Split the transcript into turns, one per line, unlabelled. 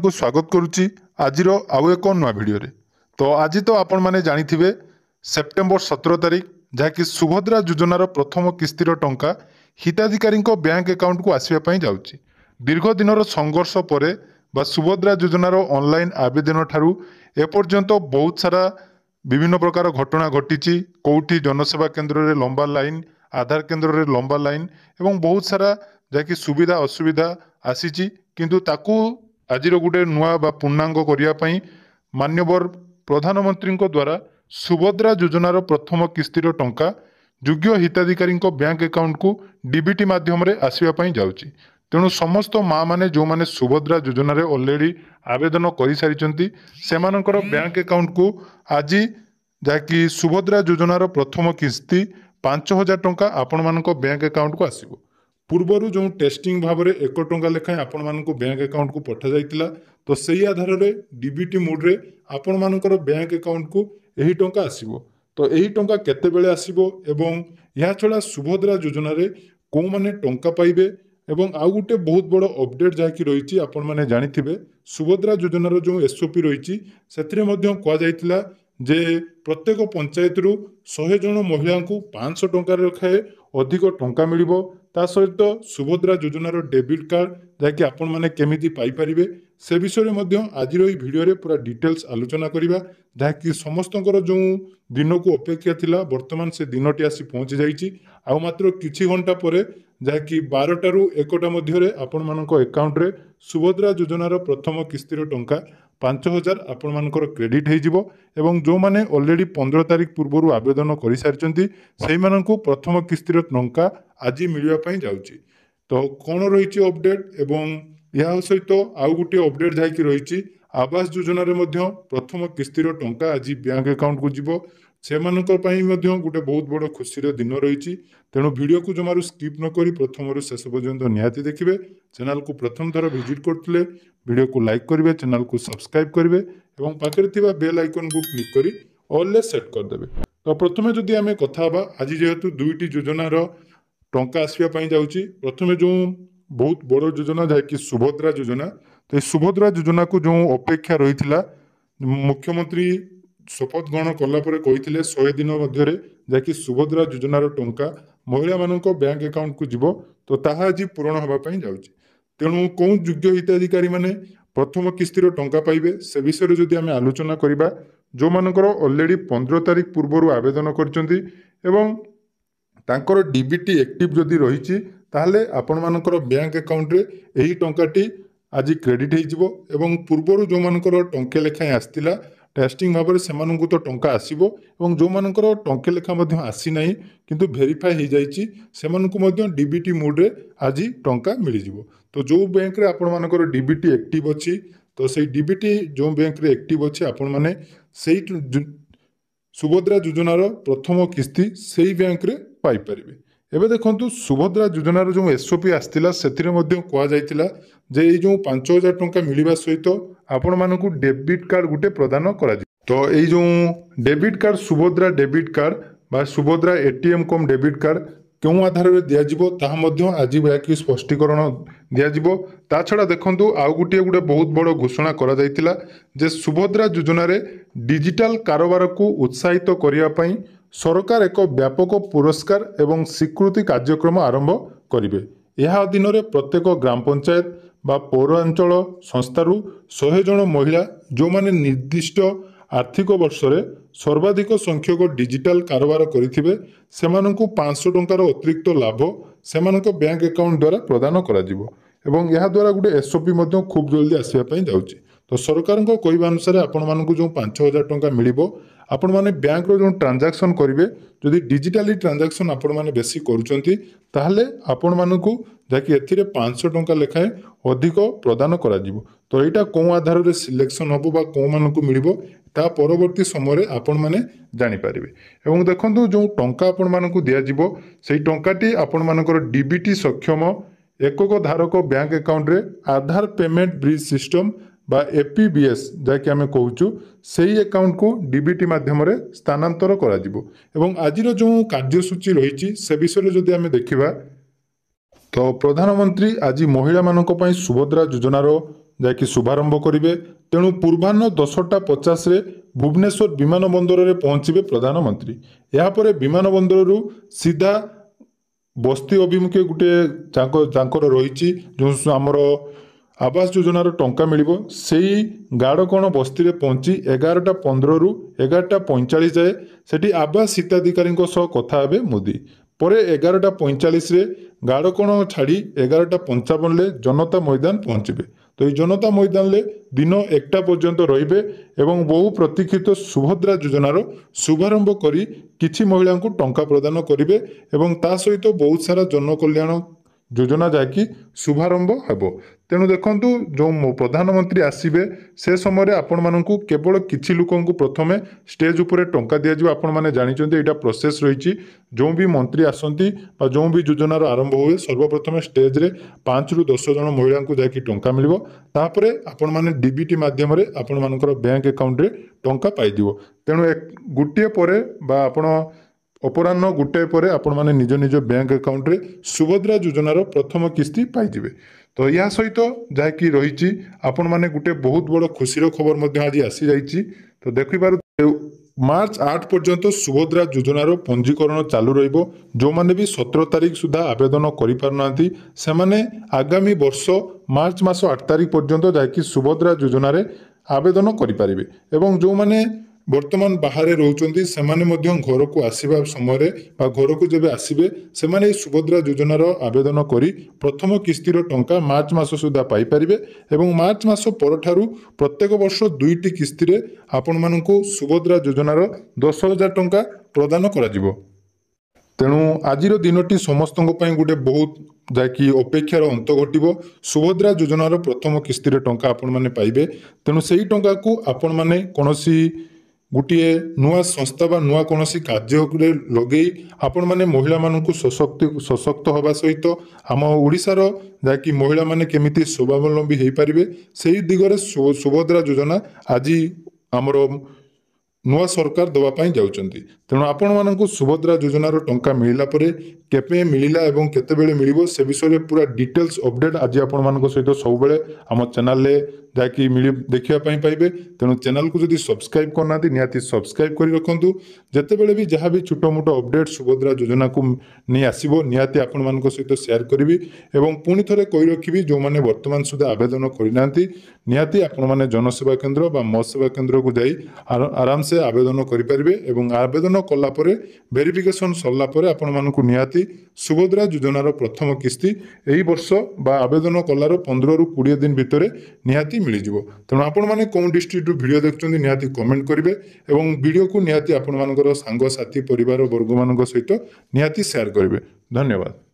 को स्वागत करुच्ची आज आउ एक नुआ भिडियो तो आज तो आपण मैंने जानी सेप्टेम्बर 17 तारिख जहाँकि सुभद्रा योजनार प्रथम किस्तिर टंका हिताधिकारी बैंक अकाउंट को आसवाई जाऊँगी। दीर्घ दिन संघर्ष पर सुभद्रा योजनार ऑनलाइन आवेदन ठारू एपर्यंत बहुत सारा विभिन्न प्रकार घटना घटी कौटी जनसेवा केन्द्र में लंबा लाइन आधार केन्द्र में लंबा लाइन एवं बहुत सारा जहाँकि सुविधा असुविधा आसी किंतु ताकू आज गोटे नुआ पूर्णांग करने मान्यवर प्रधानमंत्री द्वारा सुभद्रा योजनार प्रथम किस्तिर टंका योग्य हिताधिकारी बैंक अकाउंट को डीबीटी माध्यम आसवाई जाऊँगी। तेणु समस्त माँ मैंने जो मैंने सुभद्रा योजन ऑलरेडी आवेदन कर सारी से बैंक अकाउंट को आज जहाँकि सुभद्रा योजनार प्रथम किस्ती 5,000 टंका आपण मानक बैंक अकाउंट को आसीबो। पूर्वर जो टेस्टिंग भाव में 1 टंका लेखाएं आपण मानक बैंक अकाउंट को पठा जाइतिला तो सही आधार में डीबीटी मोड रे आपण मानकर बैंक अकाउंट को यही टंका आसीबो। तो यही टंका केते बेले आसीबो एवं या छड़ा सुभद्रा योजना रे को माने टंका पाइबे एवं आउ गोटे बहुत बड़ अपडेट जहाँकि रही आपण माने जानिथिबे सुभद्रा योजनार जो एसओपी रही कहुला जे प्रत्येक पंचायत रु 100 जन महिला को 500 टंका रखाए अधिक टंका मिलिबो। ता सहित सुभद्रा योजनार डेबिट कार्ड जहाँकि आपण माने केमिति पाई परिबे से विषय में आज भिडियो पूरा डिटेल्स आलोचना करवा जहाँकि समस्त जो दिन को अपेक्षा थिला वर्तमान से दिनटी आसी पहुँची जाइए। आ मात्र किछि घंटा पर जहाँकि 12टा रु 1टा मध्य आपण मानक अकाउंट रे सुभद्रा योजनार प्रथम किस्तिर टंका 5,000 आपण मानकर क्रेडिट हो जो माने ऑलरेडी 15 तारिख पूर्व आवेदन कर सारी से प्रथम किस्तिर टंका आज मिलवाई जाऊँगी। तो कौन रही अपडेट एवं या सहित आउ गोटे अपडेट जहाँकि रही आवास योजन प्रथम किस्तिर टंका आज बैंक अकाउंट को जीव से गोटे बहुत बड़ खुशी दिन रही। तेणु वीडियो को जमारू स्किप न करी प्रथम शेष पर्यंत निहाती देखिए। चैनल को प्रथम थर विजिट करते वीडियो को लाइक करेंगे, चैनल को सब्सक्राइब करेंगे और पाखे बेल आइकन को क्लिक करी ऑल सेट करदे। तो प्रथम जदि आम कथा आज जेहेतु दुईटी योजनार टंका आसवाई जाऊँगी प्रथम जो बहुत बड़ योजना जहाँकि सुभद्रा योजना तो सुभद्रा योजना को जो अपेक्षा रही मुख्यमंत्री शपथ ग्रहण कलापर कही 100 दिन मध्य जहाँकि सुभद्रा योजनार टंका महिला मान बैंक अकाउंट को जीव तो ताहा आज पूरण होगापी जाऊँगी। तेणु कौन योग्य हिताधिकारी माने प्रथम किस्तिर टंका पाइबे से विषय जदि आम आलोचना करवा जो मानकर ऑलरेडी 15 तारिख पूर्व आवेदन करचंती एवं तांकर डीबीटी एक्टिव जदि रही ताहले आपण मानकर बैंक अकाउंट रे एही टंकाटी आज क्रेडिट हो पूर्वर जो मानकर टंके लेखाएं आसतिला टेस्टिंग भाव में से तो टंका आसीबो एवं जो मानकर टंके लेखा आसी ना किंतु वेरीफाई हो जाइए से डीबीटी मोड रे आज टंका मिल जिवो। तो जो बैंक रे आपण मानकर डीबीटी एक्टिव अच्छी तो से डीबीटी जो बैंक रे एक्टिव अच्छी आपण माने से सुभद्रा योजनार प्रथम किस्ती से बैंक रे पाई परिबे। एबे देखंतु सुभद्रा योजनार जो एसओपी आसतिला सेथिरे मध्ये कोआ जायतिला जे ए जो 5,000 टंका मिलिबा सहित आपण मानकु डेबिट कार्ड गुटे प्रदान करा तो ए जो debit card Subhadra debit card बा सुभद्रा एटीएम कम डेबिट कार्ड क्यों आधार में दिज्व ताहा आज बाकी स्पष्टीकरण दिज्व। ता छड़ा देखंतु आउ गोटे बहुत बड़ घोषणा करा जायतिला जे सुभद्रा योजना रे डिजिटल कारोबार को उत्साहित करिया पई सरकार एक व्यापक पुरस्कार एवं स्वीकृति कार्यक्रम आरंभ करिवे। यह अधीन रे प्रत्येक ग्राम पंचायत बा पौरांचल संस्थारू 100 जन महिला जो माने निर्दिष्ट आर्थिक वर्ष रे सर्वाधिक संख्यक डिजिटल कारोबार करिथिबे सेमानंकु 500 टंकार अतिरिक्त लाभ सेमानक बैंक अकाउंट द्वारा प्रदान करा जिवो एवं यह द्वारा गुटे एसओपी मध्ये खूब जल्दी आसीबा पई जाउची। तो सरकार को कहवा अनुसार आपण मानकु जो 5,000 टंका मिलिबो आपण माने बैंक रो जो ट्रांजैक्शन करिवे जदि डिजिटली ट्रांजैक्शन आपण माने बेसी करूचंती ताहले आपण मानकु जाकि एथिरे 500 टंका लेखाए अधिक प्रदान करा जिवो। तो एटा को आधार रे सिलेक्शन हबो बा को मानकु मिलिबो ता परवर्ती समय रे आपण माने जानि परिबे। एवं देखंतु जो टंका आपण मानकु दिया जिवो सेही टंकाटी आपण मानकर डीबीटी सक्षम एकक धारक बैंक अकाउंट रे आधार पेमेंट ब्रिज सिस्टम बा एपीबीएस जहाँकि आम कहूँ से अकाउंट को डीबीटी माध्यम स्थानांतर करा जिवो। एवं आज जो कार्यसूची रही से विषय जदि आम देखा तो प्रधानमंत्री आज महिला मानक पई सुभद्रा योजनार ଯାଇକି ଶୁଭାରମ୍ଭ କରିବେ। ତେଣୁ ପୂର୍ବାହ୍ନ 10:50 ଭୁବନେଶ୍ୱର ବିମାନ ବନ୍ଦରରେ ପହଞ୍ଚିବେ ପ୍ରଧାନମନ୍ତ୍ରୀ। ଏହାପରେ ବିମାନ ବନ୍ଦରରୁ ସିଧା ବସ୍ତି ଅଭିମୁଖେ ଗୋଟିଏ ତାଙ୍କର ରହିଛି ଯେଉଁ ଆମର ଆବାସ ଯୋଜନାର ଟଙ୍କା ମିଳିବ, ସେଇ ଗାଡ଼କଣ ବସ୍ତିରେ ପହଞ୍ଚି 11:15ରୁ 11:45 ଯାଏ ସେଠି ଆବାସ ହିତାଧିକାରୀଙ୍କ ସହ କଥା ହେବେ ମୋଦି। ପରେ 11:45ରେ ଗାଡ଼କଣ ଛାଡ଼ି 11:55ରେ ଜନତା ମଇଦାନ ପହଞ୍ଚିବେ। ତ এই ଜନତା ମଇଦାନରେ ଦିନ 1ଟା ପର୍ଯ୍ୟନ୍ତ ରହିବେ ଏବଂ ବହୁ ପ୍ରତୀକ୍ଷିତ ସୁଭଦ୍ରା ଯୋଜନାର ଶୁଭାରମ୍ଭ କରି କିଛି ମହିଳାଙ୍କୁ ଟଙ୍କା ପ୍ରଦାନ କରିବେ ଏବଂ ତା ସହିତ ବହୁତ ସାରା ଜନକଲ୍ୟାଣ ଯୋଜନା ଯାହାକି ଶୁଭାରମ୍ଭ ହେବ। ତେଣୁ ଦେଖନ୍ତୁ ଯେଉଁ ପ୍ରଧାନମନ୍ତ୍ରୀ ଆସିବେ ସେ ସମୟରେ ଆପଣମାନଙ୍କୁ କେବଳ କିଛି ଲୋକଙ୍କୁ ପ୍ରଥମେ ଷ୍ଟେଜ ଉପରେ ଟଙ୍କା ଦିଆଯିବ। ଆପଣମାନେ ଜାଣିଛନ୍ତି ଏଇଟା ପ୍ରୋସେସ୍ ରହିଛି। ଯେଉଁ ବି ମନ୍ତ୍ରୀ ଆସନ୍ତି ବା ଯେଉଁ ବି ଯୋଜନାର ଆରମ୍ଭ ହୁଏ ସର୍ବପ୍ରଥମେ ଷ୍ଟେଜରେ 5ରୁ 10 ଜଣ ମହିଳାଙ୍କୁ ଯାଇକି ଟଙ୍କା ମିଳିବ। ତାପରେ ଆପଣମାନେ ଡିବିଟି ମାଧ୍ୟମରେ ଆପଣମାନଙ୍କର ବ୍ୟାଙ୍କ ଆକାଉଣ୍ଟରେ ଟଙ୍କା ପାଇଯିବ। ତେଣୁ ଗୋଟିଏ ପରେ ବା ଆପଣ ଅପରାହ୍ନ 1 ପରେ ଆପଣମାନେ ନିଜ ନିଜ ବ୍ୟାଙ୍କ ଆକାଉଣ୍ଟରେ ସୁଭଦ୍ରା ଯୋଜନାର ପ୍ରଥମ କିସ୍ତି ପାଇଯିବେ। ତ ଏହା ସହିତ ଯାହାକି ରହିଛି ଆପଣମାନେ ଗୋଟେ ବହୁତ ବଡ଼ ଖୁସିର ଖବର ମଧ୍ୟ ଆଜି ଆସିଯାଇଛି। ତ ଦେଖିପାରୁ ମାର୍ଚ୍ଚ 8 ପର୍ଯ୍ୟନ୍ତ ସୁଭଦ୍ରା ଯୋଜନାର ପଞ୍ଜୀକରଣ ଚାଲୁ ରହିବ। ଯେଉଁମାନେ ବି 17 ତାରିଖ ସୁଦ୍ଧା ଆବେଦନ କରିପାରୁନାହାନ୍ତି ସେମାନେ ଆଗାମୀ ବର୍ଷ ମାର୍ଚ୍ଚ ମାସ 8 ତାରିଖ ପର୍ଯ୍ୟନ୍ତ ଯାଇକି ସୁଭଦ୍ରା ଯୋଜନାରେ ଆବେଦନ କରିପାରିବେ। ଏବଂ ଯେଉଁମାନେ ବର୍ତ୍ତମାନ ବାହାରେ ରହୁଛନ୍ତି ସେମାନେ ମଧ୍ୟ ଘରକୁ ଆସିବା ସମୟରେ ବା ଘରକୁ ଯେବେ ଆସିବେ ସେମାନେ ଏହି ସୁଭଦ୍ରା ଯୋଜନାର ଆବେଦନ କରି ପ୍ରଥମ କିସ୍ତିର ଟଙ୍କା ମାର୍ଚ୍ଚ ମାସ ସୁଦ୍ଧା ପାଇପାରିବେ ଏବଂ ମାର୍ଚ୍ଚ ମାସ ପରଠାରୁ ପ୍ରତ୍ୟେକ ବର୍ଷ 2ଟି କିସ୍ତିରେ ଆପଣମାନଙ୍କୁ ସୁଭଦ୍ରା ଯୋଜନାର 10,000 ଟଙ୍କା ପ୍ରଦାନ କରାଯିବ। ତେଣୁ ଆଜିର ଦିନଟି ସମସ୍ତଙ୍କ ପାଇଁ ଗୋଟେ ବହୁତ ଯାହାକି ଅପେକ୍ଷାର ଅନ୍ତ ଘଟିବ। ସୁଭଦ୍ରା ଯୋଜନାର ପ୍ରଥମ କିସ୍ତିରେ ଟଙ୍କା ଆପଣମାନେ ପାଇବେ। ତେଣୁ ସେହି ଟଙ୍କାକୁ ଆପଣମାନେ କୌଣସି ଗୋଟିଏ ନୂଆ ସଂସ୍ଥା ବା ନୂଆ କୌଣସି କାର୍ଯ୍ୟରେ ଲଗେଇ ଆପଣମାନେ ମହିଳାମାନଙ୍କୁ ସଶକ୍ତ ହେବା ସହିତ ଆମ ଓଡ଼ିଶାର ଯାହାକି ମହିଳାମାନେ କେମିତି ସ୍ୱାବଲମ୍ବୀ ହେଇପାରିବେ ସେହି ଦିଗରେ ସୁଭଦ୍ରା ଯୋଜନା ଆଜି ଆମର ନୂଆ ସରକାର ଦେବା ପାଇଁ ଯାଉଛନ୍ତି। ତେଣୁ ଆପଣମାନଙ୍କୁ ସୁଭଦ୍ରା ଯୋଜନାର ଟଙ୍କା ମିଳିଲା ପରେ କେବେ ମିଳିଲା ଏବଂ କେତେବେଳେ ମିଳିବ ସେ ବିଷୟରେ ପୁରା ଡିଟେଲ୍ସ ଅପଡେଟ୍ ଆଜି ଆପଣମାନଙ୍କ ସହିତ ସବୁବେଳେ ଆମ ଚ୍ୟାନେଲରେ ଯାହାକି ଦେଖିବା ପାଇଁ ପାଇବେ। ତେଣୁ ଚ୍ୟାନେଲକୁ ଯଦି ସବସ୍କ୍ରାଇବ୍ କରିନାହାନ୍ତି ନିହାତି ସବସ୍କ୍ରାଇବ୍ କରି ରଖନ୍ତୁ। ଯେତେବେଳେ ବି ଯାହା ବି ଛୋଟ ମୋଟ ଅପଡେଟ୍ ସୁଭଦ୍ରା ଯୋଜନାକୁ ନେଇ ଆସିବ ନିହାତି ଆପଣମାନଙ୍କ ସହିତ ସେୟାର କରିବି। ଏବଂ ପୁଣି ଥରେ କହି ରଖିବି ଯେଉଁମାନେ ବର୍ତ୍ତମାନ ସୁଦ୍ଧା ଆବେଦନ କରିନାହାନ୍ତି ନିହାତି ଆପଣମାନେ ଜନସେବା କେନ୍ଦ୍ର ବା ମୋ ସେବା କେନ୍ଦ୍ରକୁ ଯାଇ ଆରାମସେ ଆବେଦନ କରିପାରିବେ ଏବଂ ଆବେଦନ କଲା ପରେ ଭେରିଫିକେସନ୍ ସରିଲା ପରେ ଆପଣମାନଙ୍କୁ ନିହାତି ସୁଭଦ୍ରା ଯୋଜନାର ପ୍ରଥମ କିସ୍ତି ଏହି ବର୍ଷ ବା ଆବେଦନ କଲାର 15ରୁ 20 ଦିନ ଭିତରେ ନିହାତି ମିଳିଯିବ। ତେଣୁ ଆପଣମାନେ କେଉଁ ଡିଷ୍ଟ୍ରିକ୍ଟରୁ ଭିଡ଼ିଓ ଦେଖୁଛନ୍ତି ନିହାତି କମେଣ୍ଟ କରିବେ ଏବଂ ଭିଡ଼ିଓକୁ ନିହାତି ଆପଣମାନଙ୍କର ସାଙ୍ଗସାଥି ପରିବାର ବର୍ଗମାନଙ୍କ ସହିତ ନିହାତି ସେୟାର କରିବେ। ଧନ୍ୟବାଦ।